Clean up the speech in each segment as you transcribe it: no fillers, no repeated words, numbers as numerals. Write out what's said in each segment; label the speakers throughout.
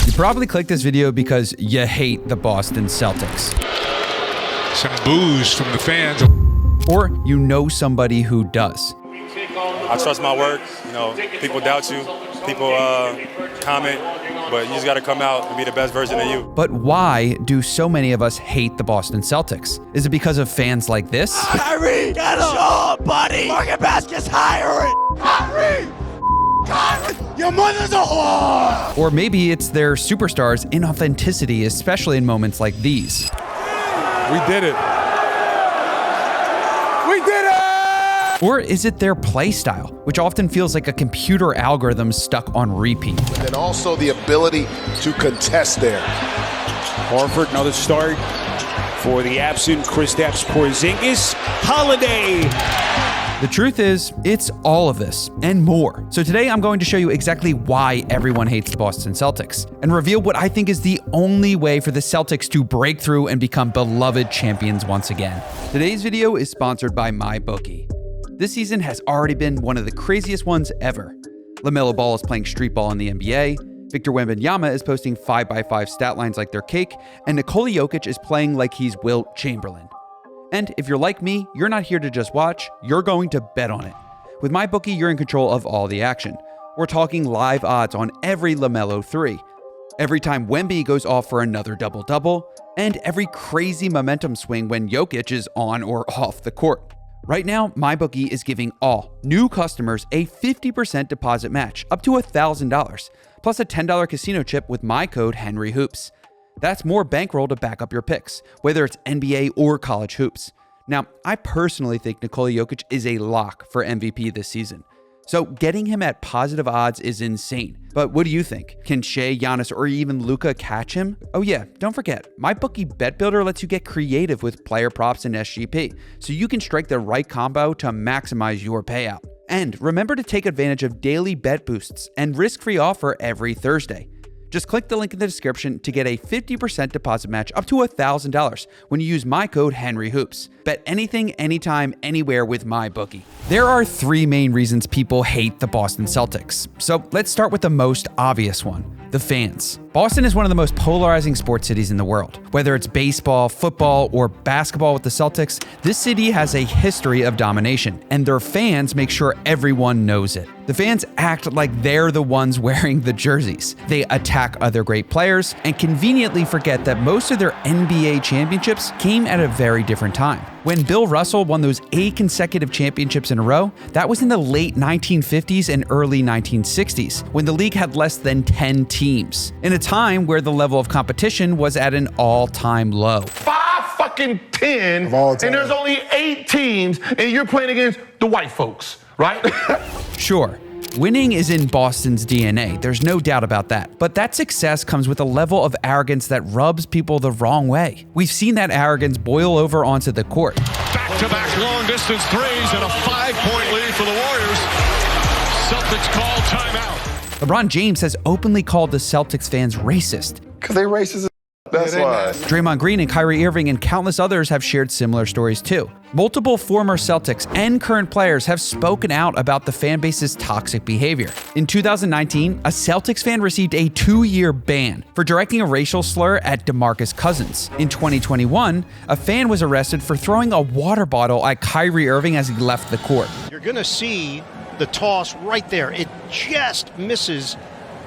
Speaker 1: You probably clicked this video because you hate the Boston Celtics.
Speaker 2: Some boos from the fans.
Speaker 1: Or you know somebody who does.
Speaker 3: I trust my work. You know, people doubt you, people comment, but you just got to come out and be the best version of you.
Speaker 1: But why do so many of us hate the Boston Celtics? Is it because of fans like this?
Speaker 4: Kyrie, get up! Show up, buddy! Market Basket's hiring! Kyrie! Your mother's a whore!
Speaker 1: Or maybe it's their superstars' inauthenticity, especially in moments like these.
Speaker 3: We did it. We did it!
Speaker 1: Or is it their play style, which often feels like a computer algorithm stuck on repeat?
Speaker 5: And also the ability to contest there.
Speaker 6: Horford, another start for the absent Kristaps Porzingis. Holiday.
Speaker 1: The truth is, it's all of this and more. So today I'm going to show you exactly why everyone hates the Boston Celtics and reveal what I think is the only way for the Celtics to break through and become beloved champions once again. Today's video is sponsored by MyBookie. This season has already been one of the craziest ones ever. LaMelo Ball is playing street ball in the NBA, Victor Wembanyama is posting 5x5 stat lines like they're cake, and Nikola Jokic is playing like he's Wilt Chamberlain. And if you're like me, you're not here to just watch, you're going to bet on it. With MyBookie, you're in control of all the action. We're talking live odds on every LaMelo 3, every time Wemby goes off for another double-double, and every crazy momentum swing when Jokic is on or off the court. Right now, MyBookie is giving all new customers a 50% deposit match up to $1,000, plus a $10 casino chip with my code HenryHoops. That's more bankroll to back up your picks, whether it's NBA or college hoops. Now, I personally think Nikola Jokic is a lock for MVP this season. So getting him at positive odds is insane. But what do you think? Can Shea, Giannis, or even Luka catch him? Oh yeah, don't forget, MyBookie Bet Builder lets you get creative with player props and SGP, so you can strike the right combo to maximize your payout. And remember to take advantage of daily bet boosts and risk-free offer every Thursday. Just click the link in the description to get a 50% deposit match up to $1,000 when you use my code HenryHoops. Bet anything, anytime, anywhere with MyBookie. There are three main reasons people hate the Boston Celtics. So let's start with the most obvious one. The fans. Boston is one of the most polarizing sports cities in the world. Whether it's baseball, football, or basketball with the Celtics, this city has a history of domination, and their fans make sure everyone knows it. The fans act like they're the ones wearing the jerseys. They attack other great players and conveniently forget that most of their NBA championships came at a very different time. When Bill Russell won those 8 consecutive championships in a row, that was in the late 1950s and early 1960s, when the league had less than 10 teams, in a time where the level of competition was at an all-time low.
Speaker 7: 5-10, and there's only 8 teams, and you're playing against the white folks, right?
Speaker 1: Sure, winning is in Boston's DNA, there's no doubt about that. But that success comes with a level of arrogance that rubs people the wrong way. We've seen that arrogance boil over onto the court.
Speaker 2: Back-to-back long-distance threes and a 5-point lead for the Warriors. Celtics call timeout.
Speaker 1: LeBron James has openly called the Celtics fans racist.
Speaker 5: Because they racist as that's why.
Speaker 1: Draymond Green and Kyrie Irving and countless others have shared similar stories too. Multiple former Celtics and current players have spoken out about the fan base's toxic behavior. In 2019, a Celtics fan received a 2-year ban for directing a racial slur at DeMarcus Cousins. In 2021, a fan was arrested for throwing a water bottle at Kyrie Irving as he left the court.
Speaker 8: You're going to see the toss right there. It just misses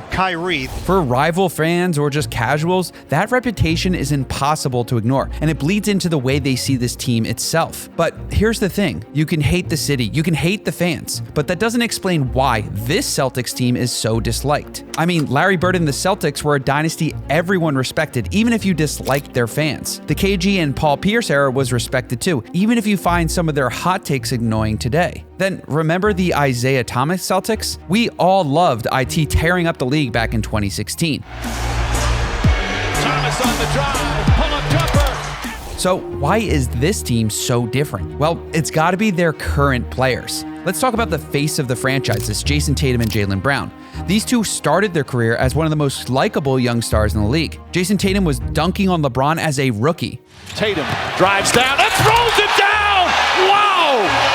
Speaker 8: Kyrie.
Speaker 1: For rival fans or just casuals, that reputation is impossible to ignore, and it bleeds into the way they see this team itself. But here's the thing, you can hate the city, you can hate the fans, but that doesn't explain why this Celtics team is so disliked. I mean, Larry Bird and the Celtics were a dynasty everyone respected, even if you disliked their fans. The KG and Paul Pierce era was respected too, even if you find some of their hot takes annoying today. Then remember the Isaiah Thomas Celtics? We all loved IT tearing up the league back in 2016.
Speaker 2: Thomas on the drive, pull-up jumper.
Speaker 1: So why is this team so different? Well, it's got to be their current players. Let's talk about the face of the franchises, Jason Tatum and Jaylen Brown. These two started their career as one of the most likable young stars in the league. Jason Tatum was dunking on LeBron as a rookie.
Speaker 6: Tatum drives down and throws it down! Wow!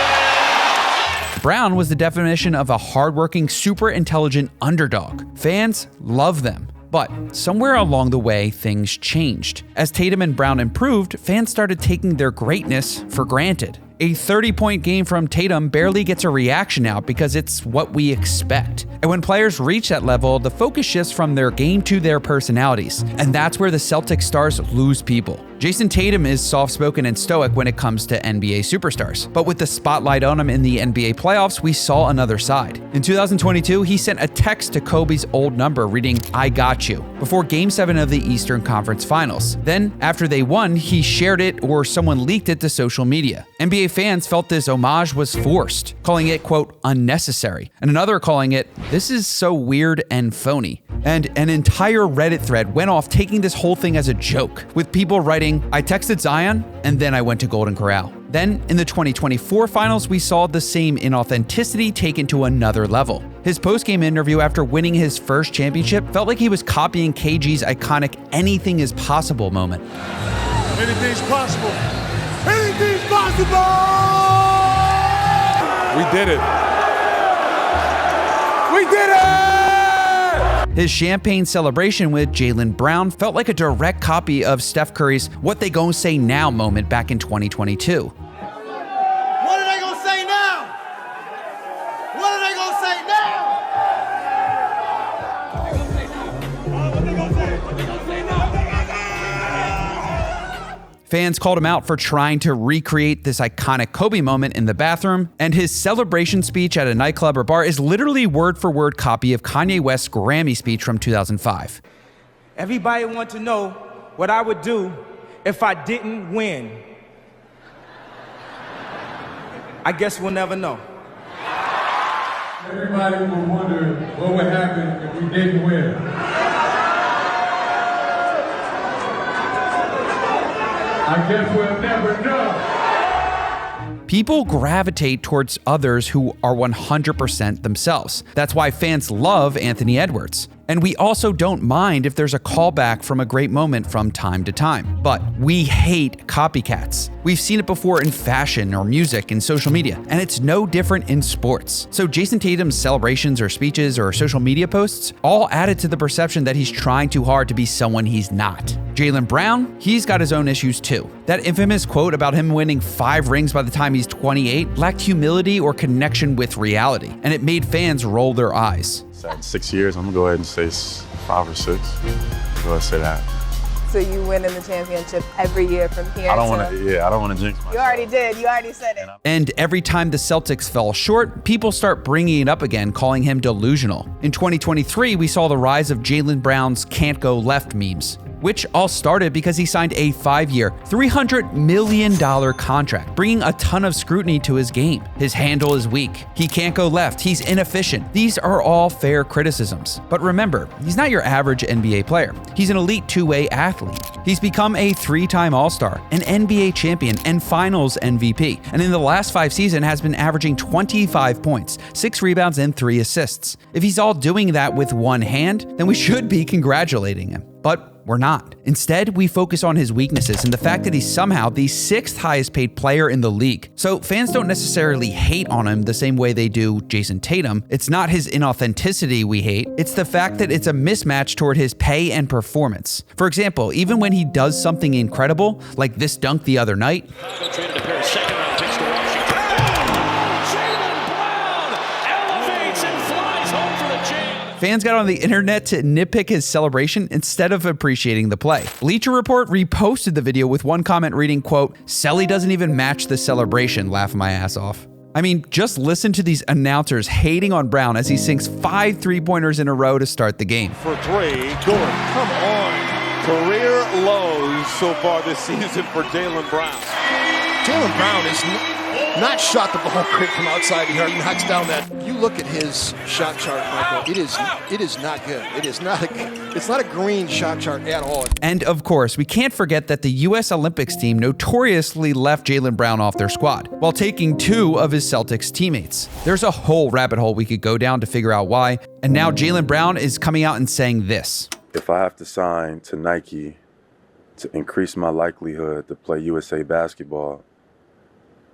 Speaker 1: Brown was the definition of a hardworking, super intelligent underdog. Fans love them. But somewhere along the way, things changed. As Tatum and Brown improved, fans started taking their greatness for granted. A 30-point game from Tatum barely gets a reaction now because it's what we expect. And when players reach that level, the focus shifts from their game to their personalities. And that's where the Celtics stars lose people. Jason Tatum is soft-spoken and stoic when it comes to NBA superstars. But with the spotlight on him in the NBA playoffs, we saw another side. In 2022, he sent a text to Kobe's old number reading, "I got you," before Game 7 of the Eastern Conference Finals. Then, after they won, he shared it or someone leaked it to social media. NBA fans felt this homage was forced, calling it, quote, unnecessary, and another calling it, "This is so weird and phony." And an entire Reddit thread went off taking this whole thing as a joke, with people writing, "I texted Zion, and then I went to Golden Corral." Then, in the 2024 finals, we saw the same inauthenticity taken to another level. His post-game interview after winning his first championship felt like he was copying KG's iconic "anything is possible" moment.
Speaker 4: Anything's possible. Anything's possible!
Speaker 5: We did it.
Speaker 4: We did it!
Speaker 1: His champagne celebration with Jaylen Brown felt like a direct copy of Steph Curry's "what they gon' say now" moment back in 2022.
Speaker 4: What are they gonna say now? What are they gonna say now?
Speaker 1: Fans called him out for trying to recreate this iconic Kobe moment in the bathroom, and his celebration speech at a nightclub or bar is literally word-for-word copy of Kanye West's Grammy speech from 2005.
Speaker 9: Everybody want to know what I would do if I didn't win. I guess we'll never know.
Speaker 10: Everybody will wonder what would happen if we didn't win. I guess we'll never know.
Speaker 1: People gravitate towards others who are 100% themselves. That's why fans love Anthony Edwards. And we also don't mind if there's a callback from a great moment from time to time. But we hate copycats. We've seen it before in fashion or music and social media, and it's no different in sports. So Jason Tatum's celebrations or speeches or social media posts all added to the perception that he's trying too hard to be someone he's not. Jaylen Brown, he's got his own issues too. That infamous quote about him winning 5 rings by the time he's 28 lacked humility or connection with reality, and it made fans roll their eyes.
Speaker 5: 6 years, I'm gonna go ahead and say 5 or 6. Go ahead and say that.
Speaker 11: So you win in the championship every year from here?
Speaker 5: I don't want to jinx myself.
Speaker 11: You already did. You already said it.
Speaker 1: And every time the Celtics fell short, people start bringing it up again, calling him delusional. In 2023, we saw the rise of Jaylen Brown's "can't go left" memes, which all started because he signed a 5-year, $300 million contract, bringing a ton of scrutiny to his game. His handle is weak. He can't go left. He's inefficient. These are all fair criticisms. But remember, he's not your average NBA player. He's an elite two-way athlete. He's become a 3-time All-Star, an NBA champion, and Finals MVP. And in the last 5 seasons has been averaging 25 points, 6 rebounds, and 3 assists. If he's all doing that with one hand, then we should be congratulating him. But we're not. Instead, we focus on his weaknesses and the fact that he's somehow the 6th highest paid player in the league. So fans don't necessarily hate on him the same way they do Jason Tatum. It's not his inauthenticity we hate, it's the fact that it's a mismatch toward his pay and performance. For example, even when he does something incredible, like this dunk the other night, fans got on the internet to nitpick his celebration instead of appreciating the play. Bleacher Report reposted the video with one comment reading, quote, "Selly doesn't even match the celebration, laugh my ass off." I mean, just listen to these announcers hating on Brown as he sinks 5 3-pointers in a row to start the game.
Speaker 6: For 3, good. Come on. Career lows so far this season for Jaylen Brown.
Speaker 12: Jaylen Brown is not shot the ball great from outside here. He knocks down that. You look at his shot chart, Michael. It is not good. It's not a green shot chart at all.
Speaker 1: And of course, we can't forget that the U.S. Olympics team notoriously left Jaylen Brown off their squad while taking 2 of his Celtics teammates. There's a whole rabbit hole we could go down to figure out why. And now Jaylen Brown is coming out and saying this.
Speaker 5: If I have to sign to Nike to increase my likelihood to play USA basketball,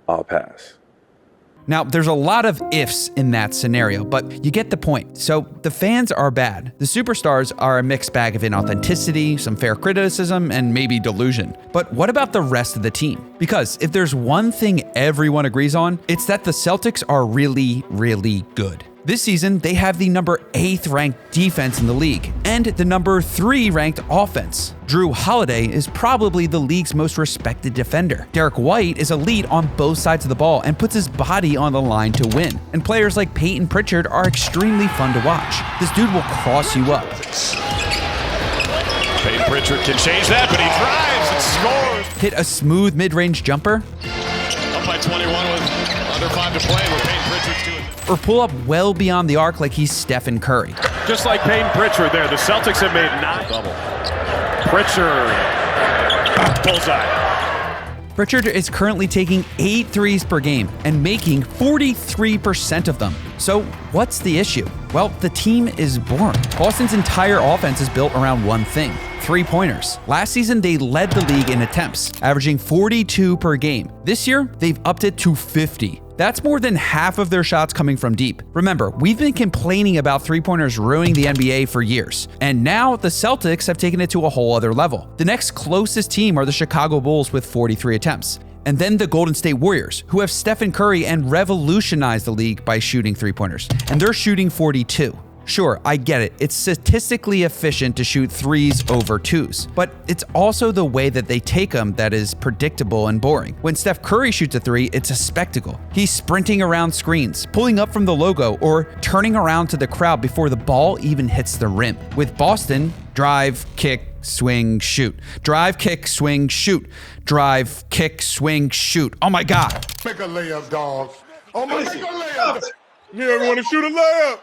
Speaker 5: I'll pass.
Speaker 1: Now, there's a lot of ifs in that scenario, but you get the point. So the fans are bad. The superstars are a mixed bag of inauthenticity, some fair criticism, and maybe delusion. But what about the rest of the team? Because if there's one thing everyone agrees on, it's that the Celtics are really, really good. This season, they have the number 8th ranked defense in the league and the number 3 ranked offense. Drew Holiday is probably the league's most respected defender. Derek White is elite on both sides of the ball and puts his body on the line to win. And players like Peyton Pritchard are extremely fun to watch. This dude will cross you up.
Speaker 2: Peyton Pritchard can change that, but he drives and scores.
Speaker 1: Hit a smooth mid-range jumper.
Speaker 2: Up by 21 with under 5 to play, where Peyton Pritchard's doing.
Speaker 1: Or pull up well beyond the arc like he's Stephen Curry.
Speaker 6: Just like Peyton Pritchard there, the Celtics have made 9 double. Pritchard, bullseye.
Speaker 1: Pritchard is currently taking 8 threes per game and making 43% of them. So what's the issue? Well, the team is boring. Boston's entire offense is built around one thing: three-pointers. Last season, they led the league in attempts, averaging 42 per game. This year, they've upped it to 50. That's more than half of their shots coming from deep. Remember, we've been complaining about three-pointers ruining the NBA for years, and now the Celtics have taken it to a whole other level. The next closest team are the Chicago Bulls with 43 attempts. And then the Golden State Warriors, who have Stephen Curry and revolutionized the league by shooting three-pointers, and they're shooting 42. Sure, I get it. It's statistically efficient to shoot threes over twos, but it's also the way that they take them that is predictable and boring. When Steph Curry shoots a three, it's a spectacle. He's sprinting around screens, pulling up from the logo, or turning around to the crowd before the ball even hits the rim. With Boston, drive, kick, swing, shoot. Drive, kick, swing, shoot. Drive, kick, swing, shoot. Oh my God.
Speaker 7: Make a layup, dog. Oh my, make a layup. You ever want to shoot a layup?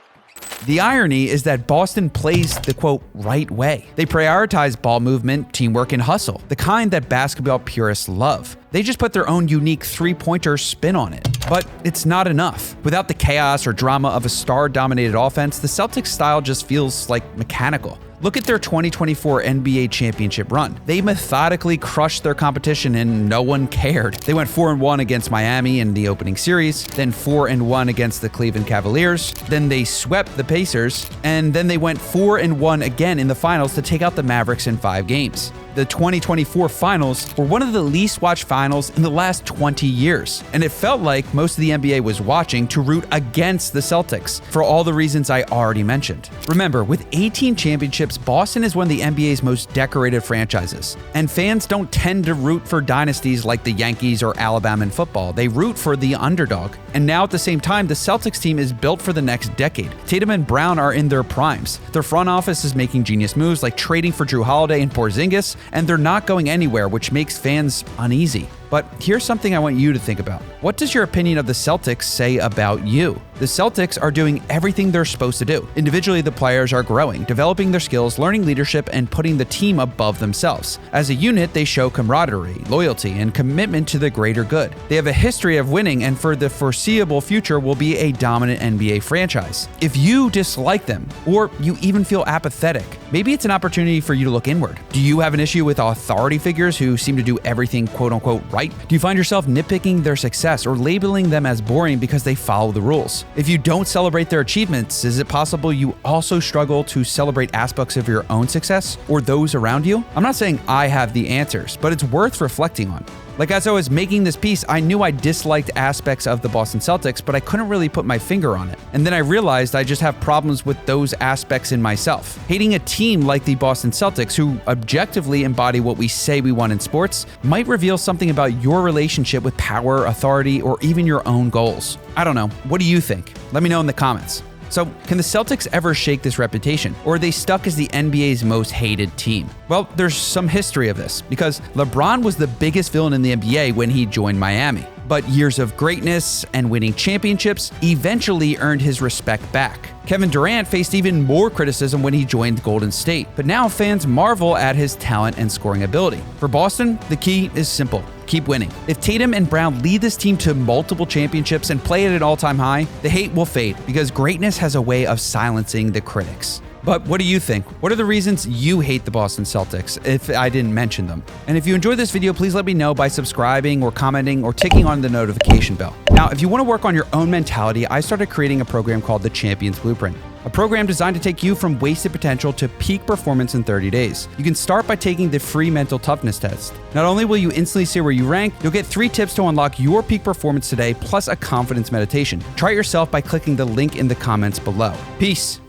Speaker 1: The irony is that Boston plays the, quote, right way. They prioritize ball movement, teamwork, and hustle, the kind that basketball purists love. They just put their own unique three-pointer spin on it. But it's not enough. Without the chaos or drama of a star-dominated offense, the Celtics style just feels like mechanical. Look at their 2024 NBA championship run. They methodically crushed their competition and no one cared. They went 4-1 against Miami in the opening series, then 4-1 against the Cleveland Cavaliers, then they swept the Pacers, and then they went 4-1 again in the finals to take out the Mavericks in 5 games. The 2024 finals were one of the least watched finals in the last 20 years, and it felt like most of the NBA was watching to root against the Celtics for all the reasons I already mentioned. Remember, with 18 championships, Boston is one of the NBA's most decorated franchises, and fans don't tend to root for dynasties like the Yankees or Alabama in football. They root for the underdog. And now at the same time, the Celtics team is built for the next decade. Tatum and Brown are in their primes. Their front office is making genius moves like trading for Drew Holiday and Porzingis, and they're not going anywhere, which makes fans uneasy. But here's something I want you to think about. What does your opinion of the Celtics say about you? The Celtics are doing everything they're supposed to do. Individually, the players are growing, developing their skills, learning leadership, and putting the team above themselves. As a unit, they show camaraderie, loyalty, and commitment to the greater good. They have a history of winning, and for the foreseeable future will be a dominant NBA franchise. If you dislike them, or you even feel apathetic, maybe it's an opportunity for you to look inward. Do you have an issue with authority figures who seem to do everything quote-unquote right? Do you find yourself nitpicking their success or labeling them as boring because they follow the rules? If you don't celebrate their achievements, is it possible you also struggle to celebrate aspects of your own success or those around you? I'm not saying I have the answers, but it's worth reflecting on. Like, as I was making this piece, I knew I disliked aspects of the Boston Celtics, but I couldn't really put my finger on it. And then I realized I just have problems with those aspects in myself. Hating a team like the Boston Celtics, who objectively embody what we say we want in sports, might reveal something about your relationship with power, authority, or even your own goals. I don't know. What do you think? Let me know in the comments. So, can the Celtics ever shake this reputation, or are they stuck as the NBA's most hated team? Well, there's some history of this, because LeBron was the biggest villain in the NBA when he joined Miami. But years of greatness and winning championships eventually earned his respect back. Kevin Durant faced even more criticism when he joined Golden State, but now fans marvel at his talent and scoring ability. For Boston, the key is simple. keep winning. If Tatum and Brown lead this team to multiple championships and play at an all-time high, the hate will fade because greatness has a way of silencing the critics. But what do you think? What are the reasons you hate the Boston Celtics, if I didn't mention them? And if you enjoyed this video, please let me know by subscribing or commenting or ticking on the notification bell. Now, if you want to work on your own mentality, I started creating a program called the Champions Blueprint, a program designed to take you from wasted potential to peak performance in 30 days. You can start by taking the free mental toughness test. Not only will you instantly see where you rank, you'll get 3 tips to unlock your peak performance today, plus a confidence meditation. Try it yourself by clicking the link in the comments below. Peace.